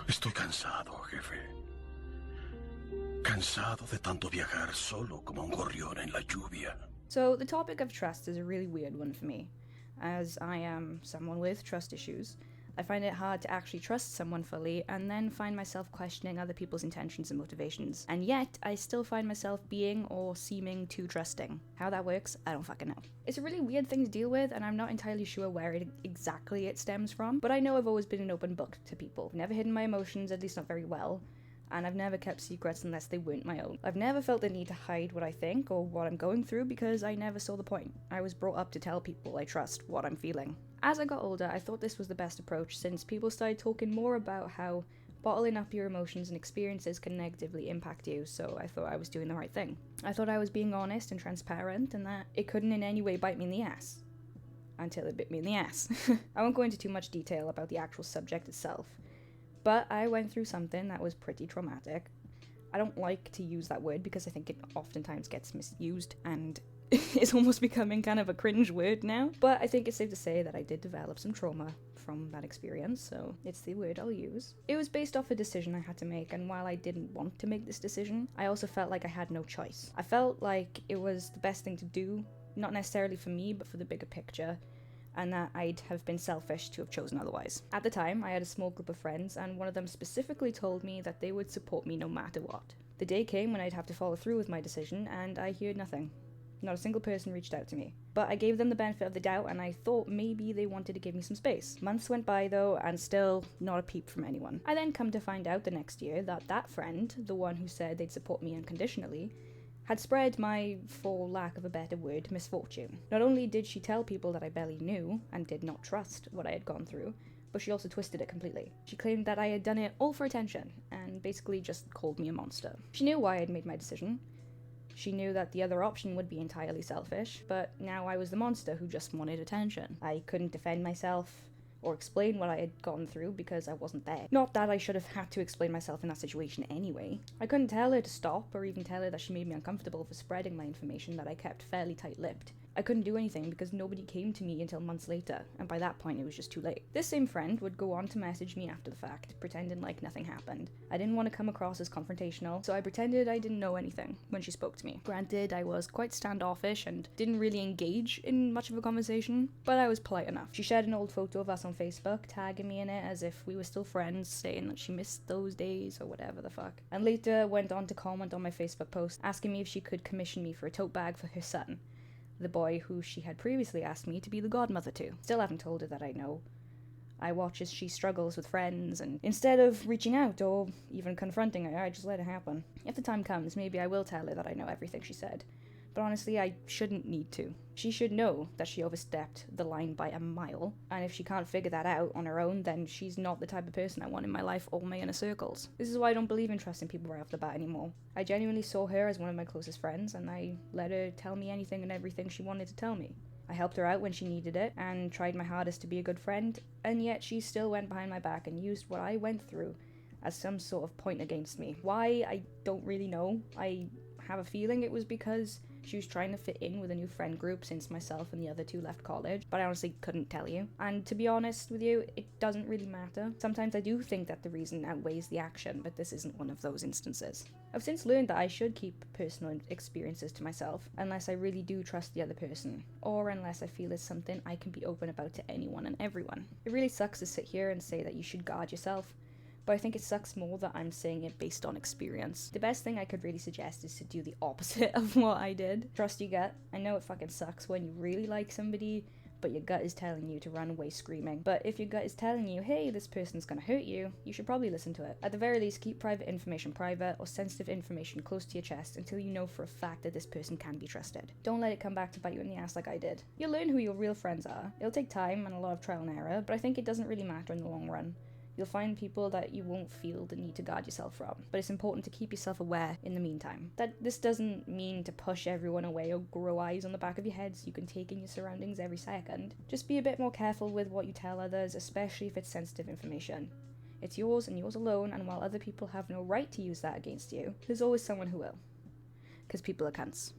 Estoy cansado, jefe. Cansado de tanto viajar solo como un gorrión en la lluvia. So, the topic of trust is a really weird one for me, as I am someone with trust issues. I find it hard to actually trust someone fully and then find myself questioning other people's intentions and motivations. And yet, I still find myself being or seeming too trusting. How that works, I don't fucking know. It's a really weird thing to deal with, and I'm not entirely sure where exactly it stems from, but I know I've always been an open book to people. I've never hidden my emotions, at least not very well, and I've never kept secrets unless they weren't my own. I've never felt the need to hide what I think or what I'm going through because I never saw the point. I was brought up to tell people I trust what I'm feeling. As I got older, I thought this was the best approach since people started talking more about how bottling up your emotions and experiences can negatively impact you, so I thought I was doing the right thing. I thought I was being honest and transparent and that it couldn't in any way bite me in the ass. Until it bit me in the ass. I won't go into too much detail about the actual subject itself, but I went through something that was pretty traumatic. I don't like to use that word because I think it oftentimes gets misused and is almost becoming kind of a cringe word now. But I think it's safe to say that I did develop some trauma from that experience, so it's the word I'll use. It was based off a decision I had to make, and while I didn't want to make this decision, I also felt like I had no choice. I felt like it was the best thing to do, not necessarily for me, but for the bigger picture, and that I'd have been selfish to have chosen otherwise. At the time, I had a small group of friends, and one of them specifically told me that they would support me no matter what. The day came when I'd have to follow through with my decision, and I heard nothing. Not a single person reached out to me. But I gave them the benefit of the doubt, and I thought maybe they wanted to give me some space. Months went by though, and still not a peep from anyone. I then come to find out the next year that that friend, the one who said they'd support me unconditionally, had spread my, for lack of a better word, misfortune. Not only did she tell people that I barely knew and did not trust what I had gone through, but she also twisted it completely. She claimed that I had done it all for attention, and basically just called me a monster. She knew why I had made my decision. She knew that the other option would be entirely selfish, but now I was the monster who just wanted attention. I couldn't defend myself or explain what I had gone through because I wasn't there. Not that I should have had to explain myself in that situation anyway. I couldn't tell her to stop or even tell her that she made me uncomfortable for spreading my information that I kept fairly tight-lipped. I couldn't do anything because nobody came to me until months later, and by that point it was just too late. This same friend would go on to message me after the fact, pretending like nothing happened. I didn't want to come across as confrontational, so I pretended I didn't know anything when she spoke to me. Granted, I was quite standoffish and didn't really engage in much of a conversation, but I was polite enough. She shared an old photo of us on Facebook, tagging me in it as if we were still friends, saying that she missed those days or whatever the fuck. And later went on to comment on my Facebook post, asking me if she could commission me for a tote bag for her son, the boy who she had previously asked me to be the godmother to. Still haven't told her that I know. I watch as she struggles with friends, and instead of reaching out or even confronting her, I just let it happen. If the time comes, maybe I will tell her that I know everything she said. But honestly, I shouldn't need to. She should know that she overstepped the line by a mile, and if she can't figure that out on her own, then she's not the type of person I want in my life or my inner circles. This is why I don't believe in trusting people right off the bat anymore. I genuinely saw her as one of my closest friends, and I let her tell me anything and everything she wanted to tell me. I helped her out when she needed it, and tried my hardest to be a good friend, and yet she still went behind my back and used what I went through as some sort of point against me. Why, I don't really know. I have a feeling it was because she was trying to fit in with a new friend group since myself and the other two left college, but I honestly couldn't tell you. And to be honest with you, it doesn't really matter. Sometimes I do think that the reason outweighs the action, but this isn't one of those instances. I've since learned that I should keep personal experiences to myself, unless I really do trust the other person, or unless I feel it's something I can be open about to anyone and everyone. It really sucks to sit here and say that you should guard yourself, but I think it sucks more that I'm saying it based on experience. The best thing I could really suggest is to do the opposite of what I did. Trust your gut. I know it fucking sucks when you really like somebody, but your gut is telling you to run away screaming. But if your gut is telling you, hey, this person's gonna hurt you, you should probably listen to it. At the very least, keep private information private or sensitive information close to your chest until you know for a fact that this person can be trusted. Don't let it come back to bite you in the ass like I did. You'll learn who your real friends are. It'll take time and a lot of trial and error, but I think it doesn't really matter in the long run. You'll find people that you won't feel the need to guard yourself from, but it's important to keep yourself aware in the meantime. This doesn't mean to push everyone away or grow eyes on the back of your head so you can take in your surroundings every second. Just be a bit more careful with what you tell others, especially if it's sensitive information. It's yours and yours alone, and while other people have no right to use that against you, there's always someone who will. Because people are cunts.